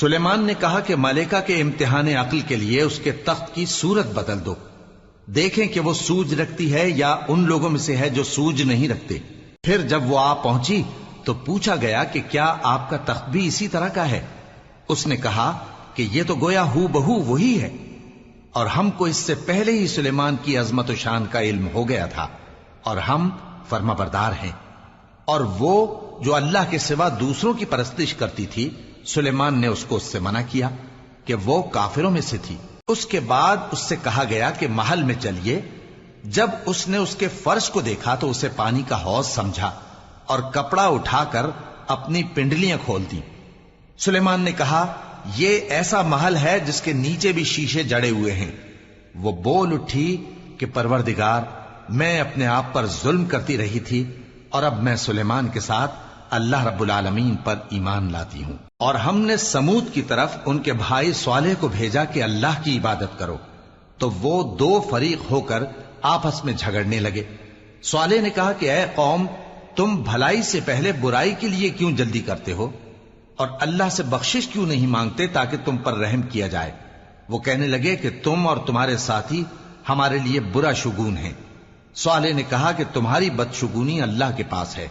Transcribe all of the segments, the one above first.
سلیمان نے کہا کہ ملکہ کے امتحان عقل کے لیے اس کے تخت کی صورت بدل دو، دیکھیں کہ وہ سوج رکھتی ہے یا ان لوگوں میں سے ہے جو سوج نہیں رکھتے۔ پھر جب وہ آ پہنچی تو پوچھا گیا کہ کیا آپ کا تخت بھی اسی طرح کا ہے؟ اس نے کہا کہ یہ تو گویا ہو بہو وہی ہے، اور ہم کو اس سے پہلے ہی سلیمان کی عظمت و شان کا علم ہو گیا تھا، اور ہم فرما بردار ہیں۔ اور وہ جو اللہ کے سوا دوسروں کی پرستش کرتی تھی، سلیمان نے اس کو اس سے منع کیا کہ وہ کافروں میں سے تھی۔ اس کے بعد اس سے کہا گیا کہ محل میں چلیے۔ جب اس نے اس کے فرش کو دیکھا تو اسے پانی کا حوض سمجھا اور کپڑا اٹھا کر اپنی پنڈلیاں کھول دی۔ سلیمان نے کہا یہ ایسا محل ہے جس کے نیچے بھی شیشے جڑے ہوئے ہیں۔ وہ بول اٹھی کہ پروردگار، میں اپنے آپ پر ظلم کرتی رہی تھی، اور اب میں سلیمان کے ساتھ اللہ رب العالمین پر ایمان لاتی ہوں۔ اور ہم نے سمود کی طرف ان کے بھائی صالح کو بھیجا کہ اللہ کی عبادت کرو، تو وہ دو فریق ہو کر آپس میں جھگڑنے لگے۔ صالح نے کہا کہ اے قوم، تم بھلائی سے پہلے برائی کے لیے کیوں جلدی کرتے ہو، اور اللہ سے بخشش کیوں نہیں مانگتے تاکہ تم پر رحم کیا جائے؟ وہ کہنے لگے کہ تم اور تمہارے ساتھی ہمارے لیے برا شگون ہیں۔ صالح نے کہا کہ تمہاری بدشگونی اللہ کے پاس ہے،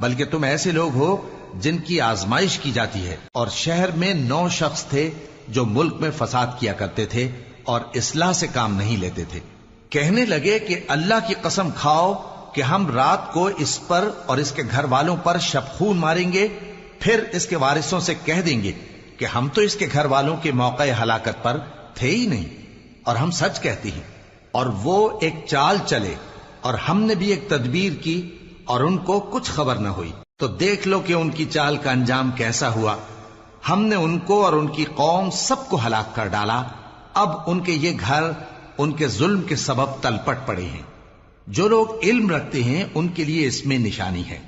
بلکہ تم ایسے لوگ ہو جن کی آزمائش کی جاتی ہے۔ اور شہر میں 9 شخص تھے جو ملک میں فساد کیا کرتے تھے اور اصلاح سے کام نہیں لیتے تھے۔ کہنے لگے کہ اللہ کی قسم کھاؤ کہ ہم رات کو اس پر اور اس کے گھر والوں پر شبخون ماریں گے، پھر اس کے وارثوں سے کہہ دیں گے کہ ہم تو اس کے گھر والوں کے موقع ہلاکت پر تھے ہی نہیں، اور ہم سچ کہتے ہیں۔ اور وہ ایک چال چلے، اور ہم نے بھی ایک تدبیر کی، اور ان کو کچھ خبر نہ ہوئی۔ تو دیکھ لو کہ ان کی چال کا انجام کیسا ہوا۔ ہم نے ان کو اور ان کی قوم سب کو ہلاک کر ڈالا۔ اب ان کے یہ گھر ان کے ظلم کے سبب تلپٹ پڑے ہیں۔ جو لوگ علم رکھتے ہیں ان کے لیے اس میں نشانی ہے۔